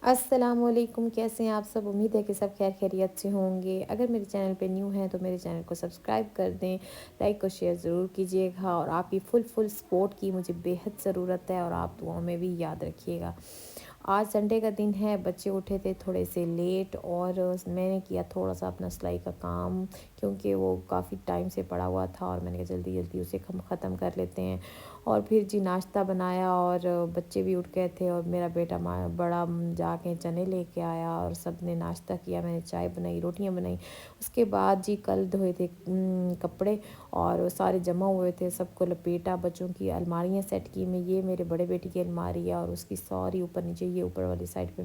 السلام علیکم، کیسے ہیں آپ سب؟ امید ہے کہ سب خیر خیریت سے ہوں گے۔ اگر میرے چینل پہ نیو ہیں تو میرے چینل کو سبسکرائب کر دیں، لائک اور شیئر ضرور کیجیے گا، اور آپ کی فل سپورٹ کی مجھے بےحد ضرورت ہے، اور آپ دعاؤں میں بھی یاد رکھیے گا۔ آج سنڈے کا دن ہے، بچے اٹھے تھے تھوڑے سے لیٹ، اور میں نے کیا تھوڑا سا اپنا سلائی کا کام، کیونکہ وہ کافی ٹائم سے پڑا ہوا تھا، اور میں نے کہا جلدی جلدی اسے ختم کر لیتے ہیں۔ اور پھر جی ناشتہ بنایا، اور بچے بھی اٹھ گئے تھے، اور میرا بیٹا بڑا جا کے چنے لے کے آیا، اور سب نے ناشتہ کیا، میں نے چائے بنائی، روٹیاں بنائی۔ اس کے بعد جی کل دھوئے تھے کپڑے، اور وہ سارے جمع ہوئے تھے، سب کو لپیٹا، بچوں کی الماریاں سیٹ کی۔ میں یہ میرے بڑے بیٹی کی الماری ہے، اور اس کی ساری اوپر نیچے یہ اوپر والی سائڈ پہ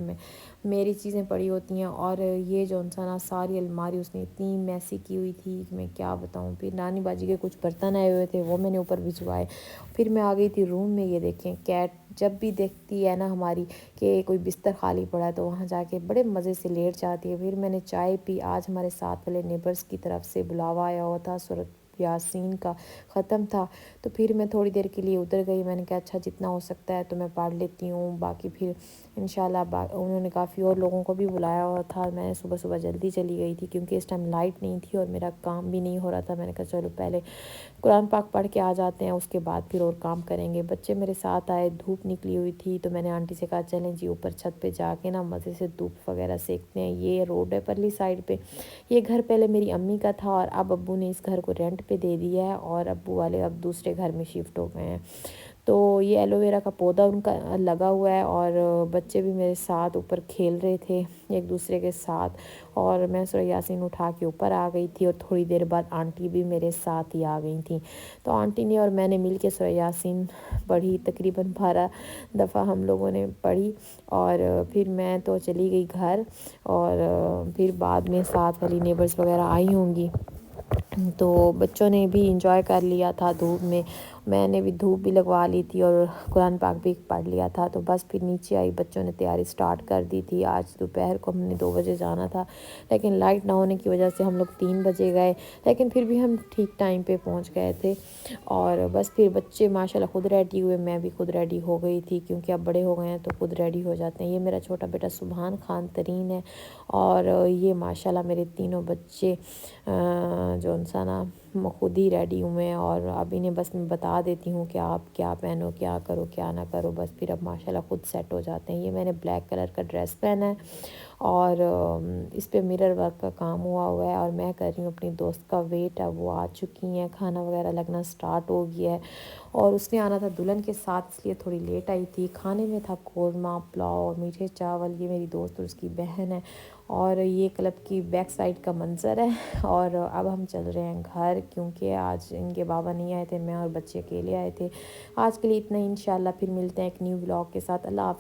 میری چیزیں پڑی ہوتی ہیں، اور یہ جو انسان ساری الماری اس نے اتنی میسی کی ہوئی تھی کہ میں کیا بتاؤں۔ پھر نانی باجی کے کچھ برتن آئے ہوئے تھے، وہ میں نے اوپر بھجوائے۔ پھر میں آ گئی تھی روم میں۔ یہ دیکھیں کیٹ جب بھی دیکھتی ہے نا ہماری کہ کوئی بستر خالی پڑا ہے، تو وہاں جا کے بڑے مزے سے لیٹ جاتی ہے۔ پھر میں نے چائے پی۔ آج ہمارے ساتھ والے نیبرز کی طرف سے بلاوا آیا ہوا تھا، سورۃ یاسین کا ختم تھا، تو پھر میں تھوڑی دیر کے لیے ادھر گئی۔ میں نے کہا اچھا جتنا ہو سکتا ہے تو میں پڑھ لیتی ہوں، باقی پھر انشاءاللہ انہوں نے کافی اور لوگوں کو بھی بلایا ہوا تھا۔ میں صبح صبح جلدی چلی گئی تھی، کیونکہ اس ٹائم لائٹ نہیں تھی اور میرا کام بھی نہیں ہو رہا تھا۔ میں نے کہا چلو پہلے قرآن پاک پڑھ کے آ جاتے ہیں، اس کے بعد پھر اور کام کریں گے۔ بچے میرے ساتھ آئے، دھوپ نکلی ہوئی تھی، تو میں نے آنٹی سے کہا چلیں جی اوپر چھت پہ جا کے نا مزے سے دھوپ وغیرہ سیکتے ہیں۔ یہ روڈ ہے پرلی سائڈ پہ۔ یہ گھر پہلے میری امی کا تھا، اور اب ابو نے اس گھر کو رینٹ پہ دے دیا ہے، اور ابو والے اب دوسرے گھر میں شفٹ ہو گئے ہیں۔ تو یہ ایلو ویرا کا پودا ان کا لگا ہوا ہے، اور بچے بھی میرے ساتھ اوپر کھیل رہے تھے ایک دوسرے کے ساتھ، اور میں سورہ یاسین اٹھا کے اوپر آ گئی تھی، اور تھوڑی دیر بعد آنٹی بھی میرے ساتھ ہی آ گئی تھیں۔ تو آنٹی نے اور میں نے مل کے سورہ یاسین پڑھی، تقریباً 12 دفعہ ہم لوگوں نے پڑھی، اور پھر میں تو چلی گئی گھر، اور پھر بعد میں ساتھ والی نیبرز وغیرہ آئی ہوں گی، تو بچوں نے بھی انجوائے کر لیا تھا دھوپ میں نے بھی دھوپ بھی لگوا لی تھی، اور قرآن پاک بھی پڑھ لیا تھا۔ تو بس پھر نیچے آئی، بچوں نے تیاری سٹارٹ کر دی تھی۔ آج دوپہر کو ہم نے 2 بجے جانا تھا، لیکن لائٹ نہ ہونے کی وجہ سے ہم لوگ 3 بجے گئے، لیکن پھر بھی ہم ٹھیک ٹائم پہ پہنچ گئے تھے۔ اور بس پھر بچے ماشاءاللہ خود ریڈی ہوئے، میں بھی خود ریڈی ہو گئی تھی، کیونکہ اب بڑے ہو گئے ہیں تو خود ریڈی ہو جاتے ہیں۔ یہ میرا چھوٹا بیٹا سبحان خان ترین ہے، اور یہ ماشاءاللہ میرے تینوں بچے جو انسان خود ہی ریڈی ہوئے ہیں، اور اب انہیں بس میں بتا دیتی ہوں کہ آپ کیا پہنو، کیا کرو کیا نہ کرو، بس پھر اب ماشاءاللہ خود سیٹ ہو جاتے ہیں۔ یہ میں نے بلیک کلر کا ڈریس پہنا ہے، اور اس پہ مرر ورک کا کام ہوا ہے، اور میں کر رہی ہوں اپنی دوست کا ویٹ۔ اب وہ آ چکی ہیں، کھانا وغیرہ لگنا سٹارٹ ہو گیا ہے، اور اس نے آنا تھا دلہن کے ساتھ، اس لیے تھوڑی لیٹ آئی تھی۔ کھانے میں تھا قورمہ، پلاؤ اور میٹھے چاول۔ یہ میری دوست اور اس کی بہن ہے، اور یہ کلب کی بیک سائڈ کا منظر ہے۔ اور اب ہم چل رہے ہیں گھر، کیونکہ آج ان کے بابا نہیں آئے تھے، میں اور بچے اکیلے آئے تھے۔ آج کے لیے اتنا ہی، انشاءاللہ پھر ملتے ہیں ایک نیو ولاگ کے ساتھ۔ اللہ حافظ۔